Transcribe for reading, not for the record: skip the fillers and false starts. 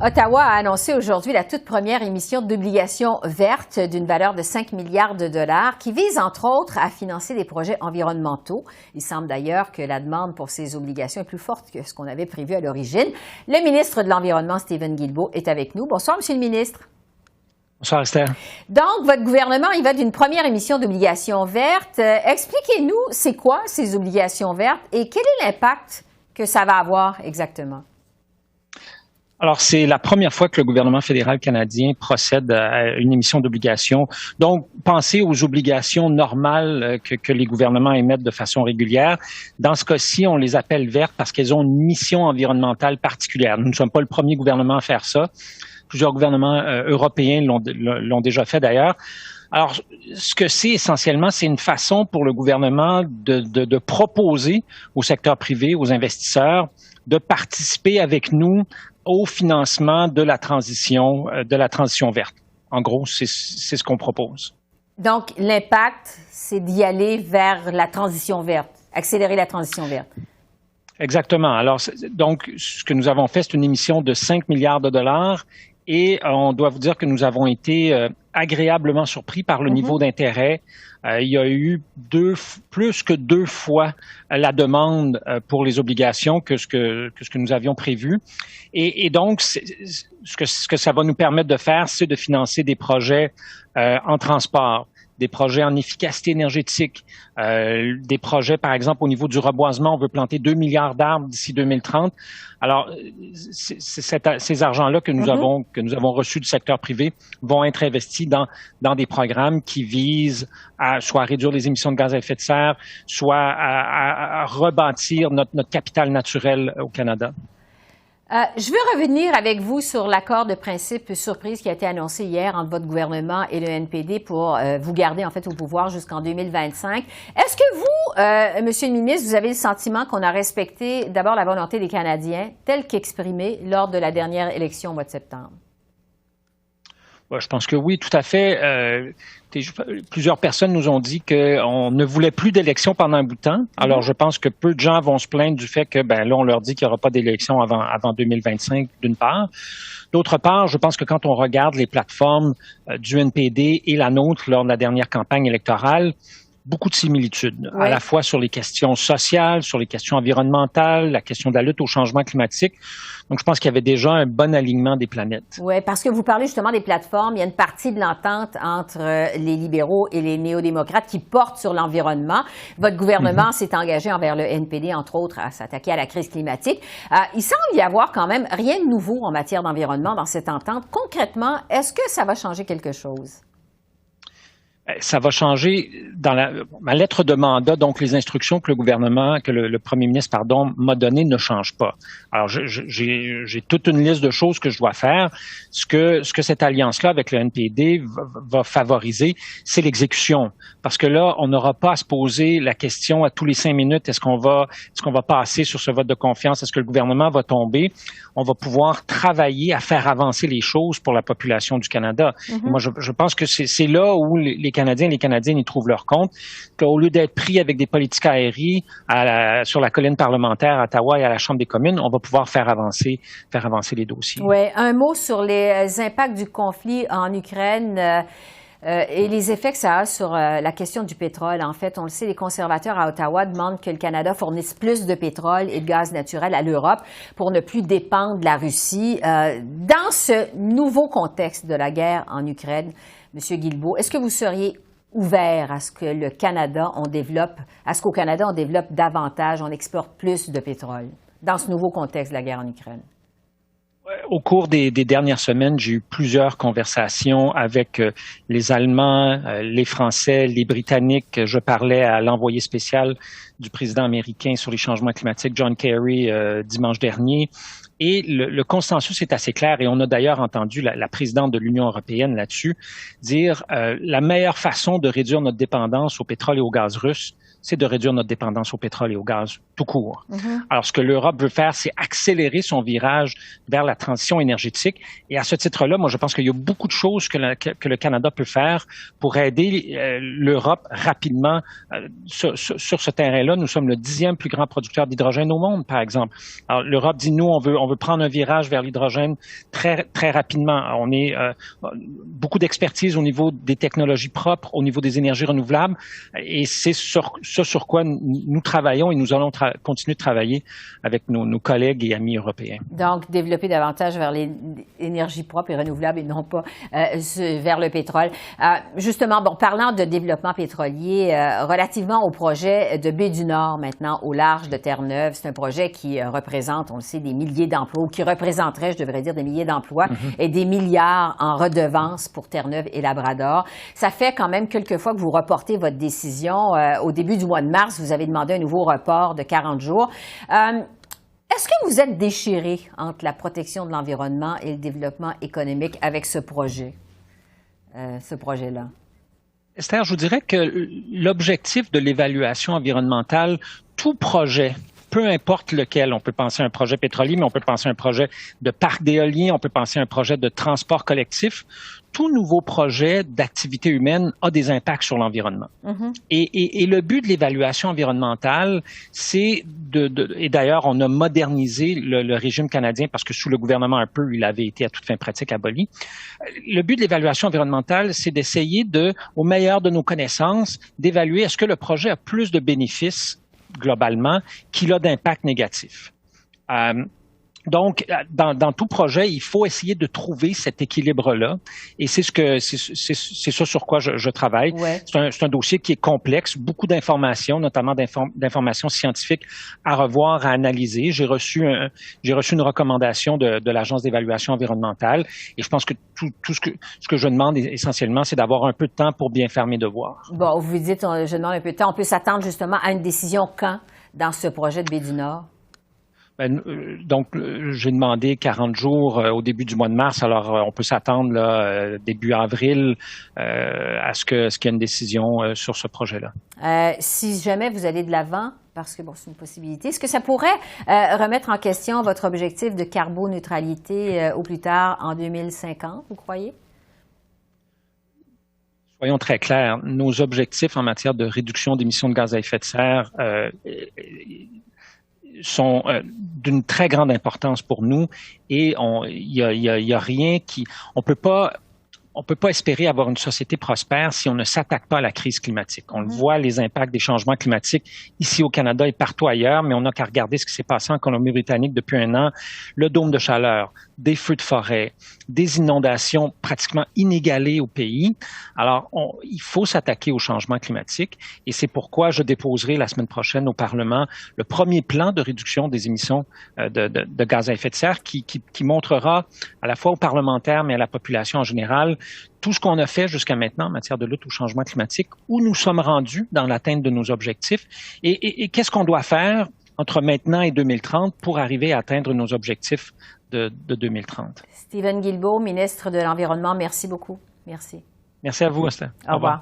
Ottawa a annoncé aujourd'hui la toute première émission d'obligations vertes d'une valeur de 5 milliards de dollars qui vise entre autres à financer des projets environnementaux. Il semble d'ailleurs que la demande pour ces obligations est plus forte que ce qu'on avait prévu à l'origine. Le ministre de l'Environnement, Stephen Guilbeault, est avec nous. Bonsoir, Monsieur le ministre. Bonsoir, Esther. Donc, votre gouvernement, il va d'une première émission d'obligations vertes. Expliquez-nous, c'est quoi ces obligations vertes et quel est l'impact que ça va avoir exactement? Alors, c'est la première fois que le gouvernement fédéral canadien procède à une émission d'obligations. Donc, pensez aux obligations normales que les gouvernements émettent de façon régulière. Dans ce cas-ci, on les appelle vertes parce qu'elles ont une mission environnementale particulière. Nous ne sommes pas le premier gouvernement à faire ça. Plusieurs gouvernements européens l'ont déjà fait d'ailleurs. Alors, ce que c'est essentiellement, c'est une façon pour le gouvernement de proposer au secteur privé, aux investisseurs, de participer avec nous au financement de la transition verte. En gros, c'est ce qu'on propose. Donc, l'impact, c'est d'y aller vers la transition verte, accélérer la transition verte. Exactement. Alors, donc, ce que nous avons fait, c'est une émission de 5 milliards de dollars et on doit vous dire que nous avons été agréablement surpris par le niveau d'intérêt. Il y a eu plus que 2 fois la demande pour les obligations que ce que nous avions prévu. Et donc, ce que ça va nous permettre de faire, c'est de financer des projets en transport, des projets en efficacité énergétique, des projets, par exemple, au niveau du reboisement. On veut planter 2 milliards d'arbres d'ici 2030. Alors, ces argents-là que nous avons reçus du secteur privé vont être investis dans des programmes qui visent soit à réduire les émissions de gaz à effet de serre, soit à rebâtir notre capital naturel au Canada. Je veux revenir avec vous sur l'accord de principe surprise qui a été annoncé hier entre votre gouvernement et le NPD pour vous garder en fait au pouvoir jusqu'en 2025. Est-ce que vous, Monsieur le ministre, vous avez le sentiment qu'on a respecté d'abord la volonté des Canadiens telle qu'exprimée lors de la dernière élection au mois de septembre? Je pense que oui, tout à fait. Plusieurs personnes nous ont dit qu'on ne voulait plus d'élections pendant un bout de temps. Alors, je pense que peu de gens vont se plaindre du fait que, là, on leur dit qu'il n'y aura pas d'élections avant 2025, d'une part. D'autre part, je pense que quand on regarde les plateformes du NPD et la nôtre lors de la dernière campagne électorale, beaucoup de similitudes, à la fois sur les questions sociales, sur les questions environnementales, la question de la lutte au changement climatique. Donc, je pense qu'il y avait déjà un bon alignement des planètes. Oui, parce que vous parlez justement des plateformes. Il y a une partie de l'entente entre les libéraux et les néo-démocrates qui porte sur l'environnement. Votre gouvernement s'est engagé envers le NPD, entre autres, à s'attaquer à la crise climatique. Il semble y avoir quand même rien de nouveau en matière d'environnement dans cette entente. Concrètement, est-ce que ça va changer quelque chose? Ça va changer dans ma lettre de mandat, donc les instructions que le premier ministre, m'a données ne changent pas. Alors, j'ai toute une liste de choses que je dois faire. Ce que cette alliance-là avec le NPD va favoriser, c'est l'exécution. Parce que là, on n'aura pas à se poser la question à tous les 5 minutes, est-ce qu'on va passer sur ce vote de confiance? Est-ce que le gouvernement va tomber? On va pouvoir travailler à faire avancer les choses pour la population du Canada. Moi, je pense que c'est là où les Canadiens et les Canadiennes y trouvent leur compte, qu'au lieu d'être pris avec des politiques aériennes sur la colline parlementaire à Ottawa et à la Chambre des communes, on va pouvoir faire avancer les dossiers. Oui, un mot sur les impacts du conflit en Ukraine et les effets que ça a sur la question du pétrole. En fait, on le sait, les conservateurs à Ottawa demandent que le Canada fournisse plus de pétrole et de gaz naturel à l'Europe pour ne plus dépendre de la Russie. Dans ce nouveau contexte de la guerre en Ukraine, M. Guilbeault, est-ce que vous seriez ouvert à ce que qu'au Canada, on développe davantage, on exporte plus de pétrole dans ce nouveau contexte de la guerre en Ukraine? Au cours des dernières semaines, j'ai eu plusieurs conversations avec les Allemands, les Français, les Britanniques. Je parlais à l'envoyé spécial du président américain sur les changements climatiques, John Kerry, dimanche dernier. Et le consensus est assez clair et on a d'ailleurs entendu la présidente de l'Union européenne là-dessus dire la meilleure façon de réduire notre dépendance au pétrole et au gaz russe, c'est de réduire notre dépendance au pétrole et au gaz tout court. Alors, ce que l'Europe veut faire, c'est accélérer son virage vers la transition énergétique. Et à ce titre-là, moi, je pense qu'il y a beaucoup de choses que le Canada peut faire pour aider l'Europe rapidement sur ce terrain-là. Nous sommes le 10e plus grand producteur d'hydrogène au monde, par exemple. Alors, l'Europe dit, nous, on veut prendre un virage vers l'hydrogène très, très rapidement. On est beaucoup d'expertise au niveau des technologies propres, au niveau des énergies renouvelables, et c'est sur quoi nous travaillons et nous allons continuer de travailler avec nos collègues et amis européens. Donc, développer davantage vers les énergies propres et renouvelables et non pas vers le pétrole. Justement, bon, parlant de développement pétrolier, relativement au projet de Baie du Nord maintenant, au large de Terre-Neuve, c'est un projet qui représente, on le sait, des milliers d'emplois, ou qui représenterait, je devrais dire, des milliers d'emplois et des milliards en redevances pour Terre-Neuve et Labrador. Ça fait quand même quelques fois que vous reportez votre décision. Au début du mois de mars, vous avez demandé un nouveau report de 40 jours. Est-ce que vous êtes déchiré entre la protection de l'environnement et le développement économique avec ce projet, ce projet-là? Esther, je vous dirais que l'objectif de l'évaluation environnementale, tout projet, peu importe lequel, on peut penser à un projet pétrolier, mais on peut penser à un projet de parc d'éolien, on peut penser à un projet de transport collectif. Tout nouveau projet d'activité humaine a des impacts sur l'environnement. Et le but de l'évaluation environnementale, c'est et d'ailleurs, on a modernisé le régime canadien parce que sous le gouvernement un peu, il avait été à toute fin pratique aboli. Le but de l'évaluation environnementale, c'est d'essayer au meilleur de nos connaissances, d'évaluer est-ce que le projet a plus de bénéfices globalement qu'il a d'impact négatif. Donc, dans tout projet, il faut essayer de trouver cet équilibre-là, et c'est ça sur quoi je travaille. Ouais. C'est un dossier qui est complexe, beaucoup d'informations, notamment d'informations scientifiques à revoir, à analyser. J'ai reçu une recommandation de l'Agence d'évaluation environnementale, et je pense que tout ce que je demande essentiellement, c'est d'avoir un peu de temps pour bien faire mes devoirs. Bon, vous dites, je demande un peu de temps. On peut s'attendre justement à une décision quand dans ce projet de Baie du Nord? Donc, j'ai demandé 40 jours au début du mois de mars. Alors, on peut s'attendre début avril à ce qu'il y ait une décision sur ce projet-là. Si jamais vous allez de l'avant, parce que bon, c'est une possibilité, est-ce que ça pourrait remettre en question votre objectif de carboneutralité au plus tard en 2050, vous croyez? Soyons très clairs, nos objectifs en matière de réduction d'émissions de gaz à effet de serre sont d'une très grande importance pour nous, et il y a rien on peut pas espérer avoir une société prospère si on ne s'attaque pas à la crise climatique. On le voit, les impacts des changements climatiques ici au Canada et partout ailleurs, mais on n'a qu'à regarder ce qui s'est passé en Colombie-Britannique depuis un an. Le dôme de chaleur, des feux de forêt, des inondations pratiquement inégalées au pays. Alors, il faut s'attaquer au changement climatique, et c'est pourquoi je déposerai la semaine prochaine au Parlement le premier plan de réduction des émissions de gaz à effet de serre qui montrera à la fois aux parlementaires mais à la population en général tout ce qu'on a fait jusqu'à maintenant en matière de lutte au changement climatique, où nous sommes rendus dans l'atteinte de nos objectifs, et qu'est-ce qu'on doit faire entre maintenant et 2030 pour arriver à atteindre nos objectifs de 2030. Steven Guilbeault, ministre de l'Environnement, merci beaucoup. Merci. Merci à vous, Esther. Au revoir.